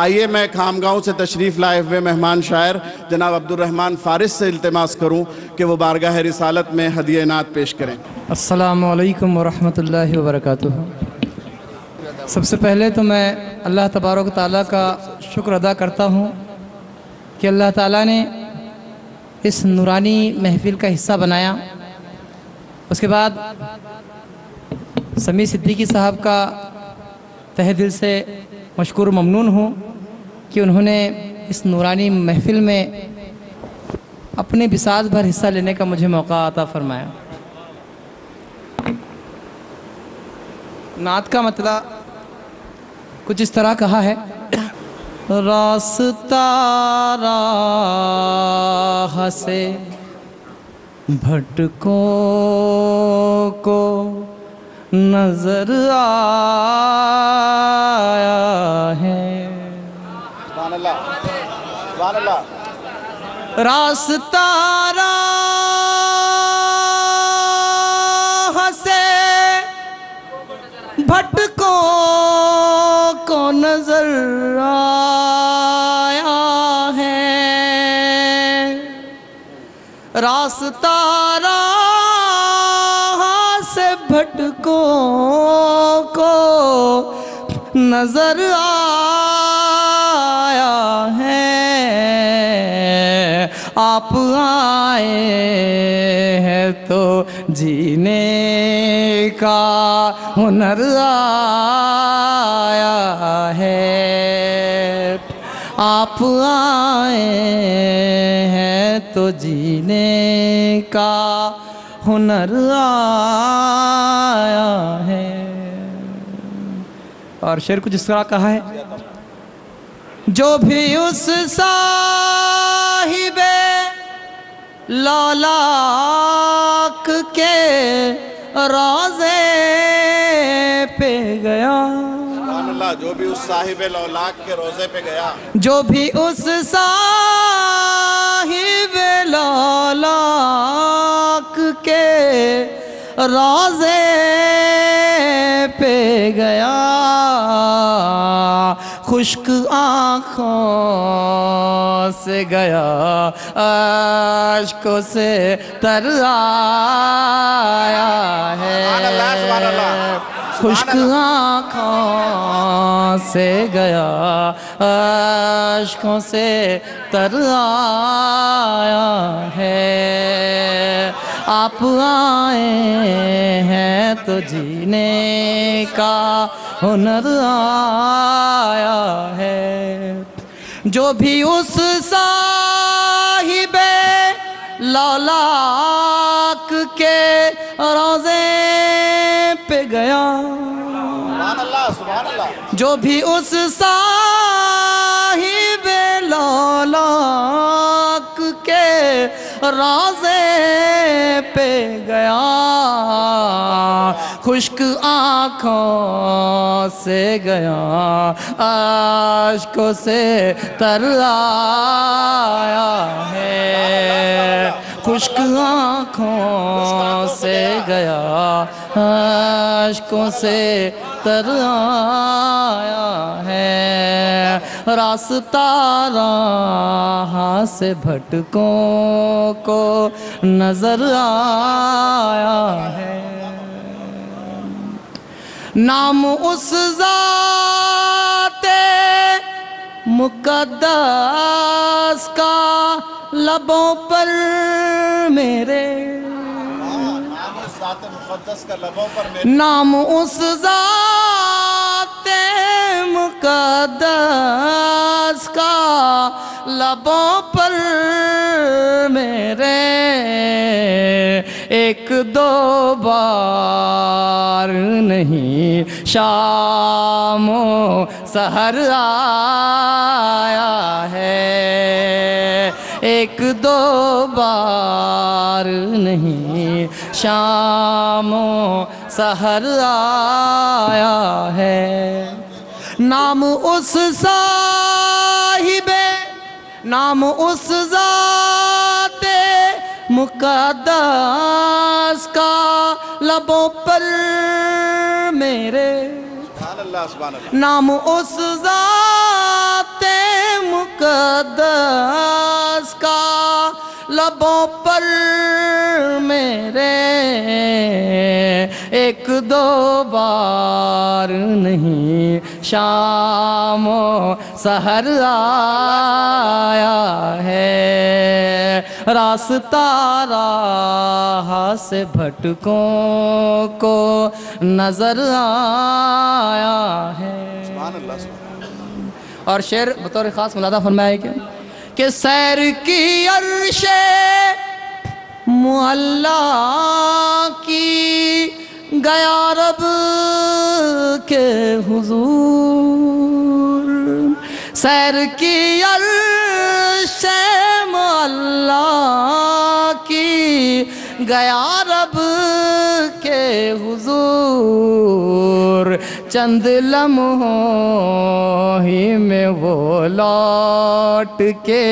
آئیے میں خامگاؤں سے تشریف لائے ہوئے مہمان شاعر جناب عبدالرحمن فارس سے التماس کروں کہ وہ بارگاہ رسالت میں ہدیہ نعت پیش کریں۔ السلام علیکم ورحمۃ اللہ وبرکاتہ۔ سب سے پہلے تو میں اللہ تبارک و تعالیٰ کا شکر ادا کرتا ہوں کہ اللہ تعالیٰ نے اس نورانی محفل کا حصہ بنایا۔ اس کے بعد سمیع صدیقی صاحب کا تہ دل سے مشکور و ممنون ہوں کہ انہوں نے اس نورانی محفل میں اپنے بساط بھر حصہ لینے کا مجھے موقع عطا فرمایا۔ نعت کا مطلب کچھ اس طرح کہا ہے: راستہ راہ سے بھٹکوں کو نظر آیا ہے، سبحان اللہ، سبحان اللہ۔ راستہ راہ سے بھٹکوں کو نظر آیا ہے، راستہ راہ سے بھٹکوں کو نظر آیا ہے، آپ آئے ہیں تو جینے کا ہنر آیا ہے، آپ آئے ہیں تو جینے کا ہنر آیا ہے۔ اور شعر کچھ اس طرح کہا ہے: جو بھی اس صاحب لولاک کے روضے پہ گیا، سبحان اللہ، جو بھی اس صاحب لولاک کے روضے پہ گیا، جو بھی اس صاحب لولاک کے روضے پہ گیا، خشک آنکھوں سے گیا، اشکوں سے تر آیا ہے، خشک آنکھوں سے گیا، اشکوں سے تر آیا ہے، آپ آئے ہیں تو جینے کا ہنر آیا ہے، جو بھی اس صاحب لولاک کے روضے پہ گیا، سبحان اللہ، سبحان اللہ، جو بھی اس صاحب لولاک کے روضے پہ گیا، خشک آنکھوں سے گیا، اشکوں سے تر آیا ہے، خشک آنکھوں سے گیا، اشکوں سے تر آیا ہے، راستہ راہ سے بھٹکوں کو نظر آیا ہے، نام اس ذات مقدس کا لبوں پر میرے، نام اس ذات مقدس کا لبوں پر میرے، ایک دو بار نہیں شام و سحر آیا ہے، ایک دو بار نہیں شام و سحر آیا ہے، نام اس صاحب، نام اس ذات مقدس کا لبوں پر میرے، نام اس ذات لبوں پر میرے ایک دو بار نہیں، شام و سحر آیا ہے، راستہ راہ سے بھٹکوں کو نظر آیا ہے۔ سبحان اللہ۔ اور شعر بطور خاص ملادہ فرمایا ہے کہ سیر کی عرش معلا کی گیا رب کے حضور، سیر کی عرش معلا کی گیا رب کے حضور، چند لمحوں ہی میں وہ لوٹ کے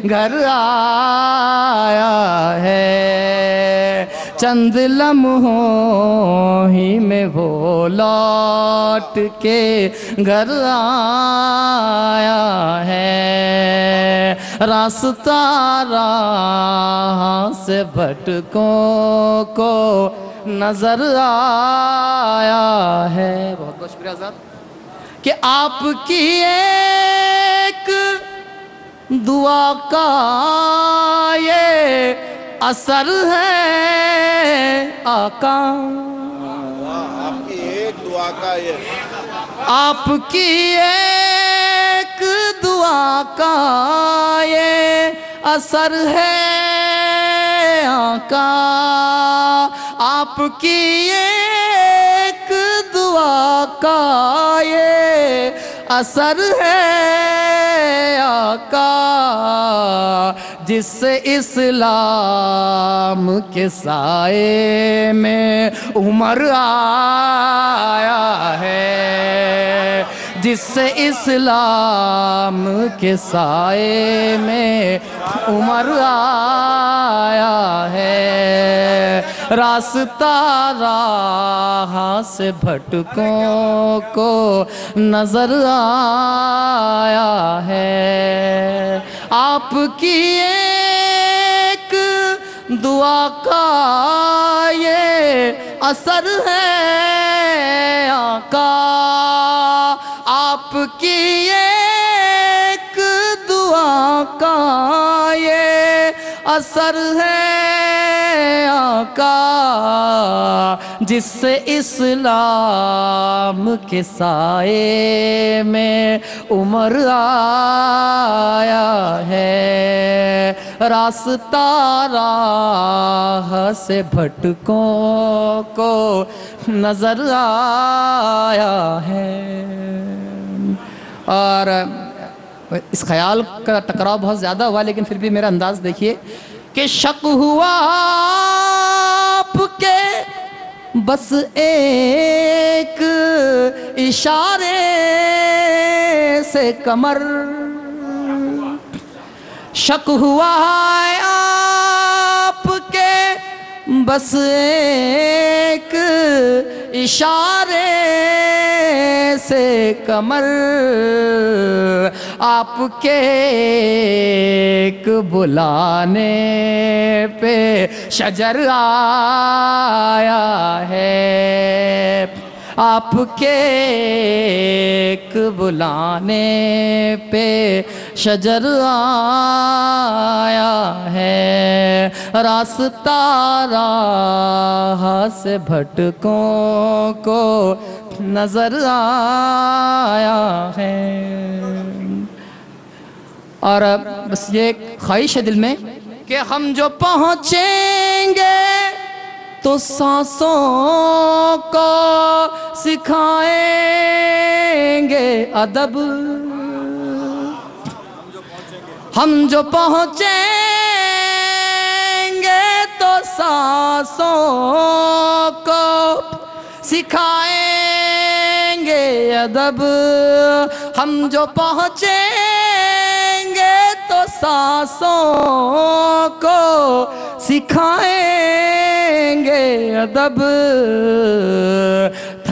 گھر آیا ہے، چند لمحوں ہی میں وہ لوٹ کے گھر آیا ہے، راستہ راہ سے بھٹکوں کو نظر آیا ہے۔ بہت بہت شکریہ حضرات کہ آپ کی ایک دعا کا یہ اثر ہے آقا، آپ کی ایک دعا کا یہ، آپ کی ایک دعا کا یہ اثر ہے آقا، آپ کی ایک دعا کا یہ اثر ہے آقا، جس سے اسلام کے سائے میں عمر آیا ہے، جس سے اسلام کے سائے میں عمر آیا ہے، راستہ راہ سے بھٹکوں کو نظر آیا ہے، آپ کی ایک دعا کا یہ اثر ہے آقا، آپ کی ایک دعا کا یہ اثر ہے آقا، جس سے اسلام کے سائے میں عمر آیا ہے، راستہ راہ سے بھٹکوں کو نظر آیا ہے۔ اور اس خیال کا ٹکراؤ بہت زیادہ ہوا، لیکن پھر بھی میرا انداز دیکھیے کہ شک ہوا آپ کے بس ایک اشارے سے کمر، شک ہوا آپ کے بس ایک اشارے سے کمر، آپ کے ایک بلانے پہ شجر آیا ہے، آپ کے ایک بلانے پہ شجر آیا ہے، راستہ راہ سے بھٹکوں کو نظر آیا ہے۔ اور بس یہ خواہش ہے دل میں کہ ہم جو پہنچیں گے تو سانسوں کو سکھائیں گے ادب، ہم جو پہنچیں گے تو سانسوں کو سکھائیں گے ادب، ہم جو پہنچیں گے تو سانسوں کو سکھائیں گے ادب،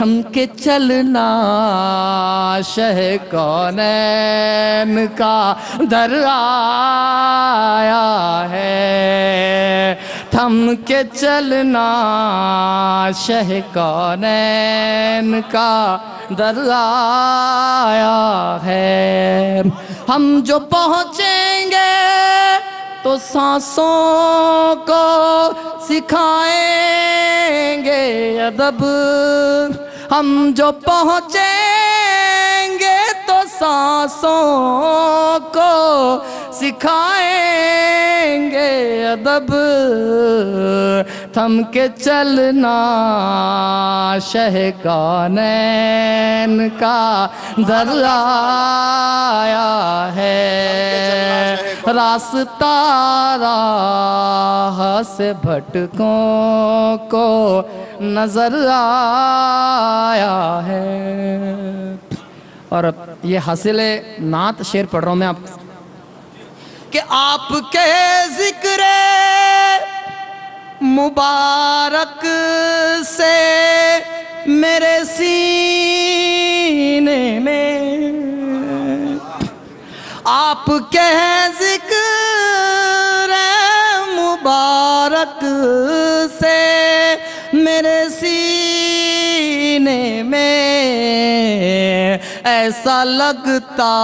تھم کے چلنا شہ کونین کا در آیا ہے، تھم کے چلنا شہ کونین کا در آیا ہے۔ ہم جو پہنچیں گے تو سانسوں کو سکھائیں گے ادب، ہم جو پہنچیں گے تو سانسوں کو سکھائیں گے ادب، تھم کے چلنا شہ کونین کا در آیا ہے، راستہ راہ سے بھٹکوں کو نظر آیا ہے۔ اور یہ حاصل نعت شعر پڑھ رہا ہوں میں آپ کہ آپ کے ذکر مبارک سے میرے سینے میں، آپ کے ذکر مبارک سے میرے سینے میں ایسا لگتا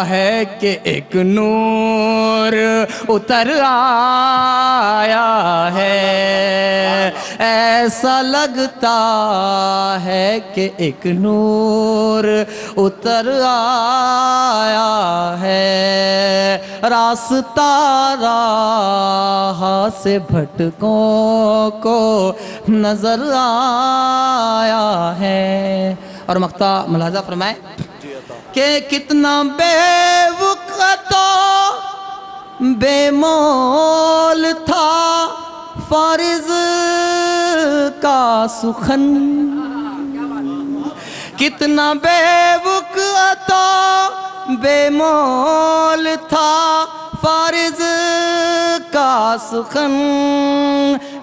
ہے کہ ایک نور اتر آیا ہے، ایسا لگتا ہے کہ ایک نور اتر آیا ہے، راستہ راہ سے بھٹکوں کو نظر آیا ہے۔ اور مقطع ملاحظہ فرمائے کہ کتنا بے وقت و بے مول تھا فارض کا سخن، کتنا بے وقت و بے مول تھا فارض کا سخن،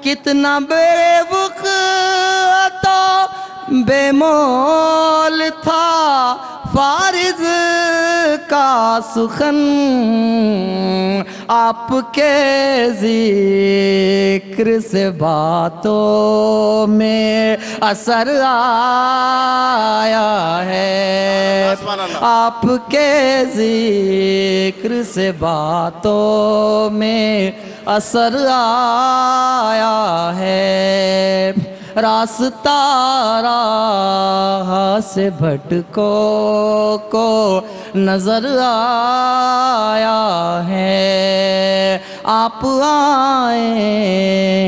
کتنا بے وقت و بے مول تھا فارض کا سخن، آپ کے ذکر سے باتوں میں اثر آیا ہے، آپ کے ذکر سے باتوں میں اثر آیا ہے، راستہ راہ سے بھٹکوں کو نظر آیا ہے، آپ آئے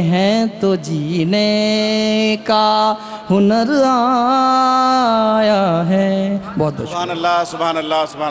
ہیں تو جینے کا ہنر آیا ہے۔ بہت بہت سبحان اللہ، سبحان اللہ، سبحان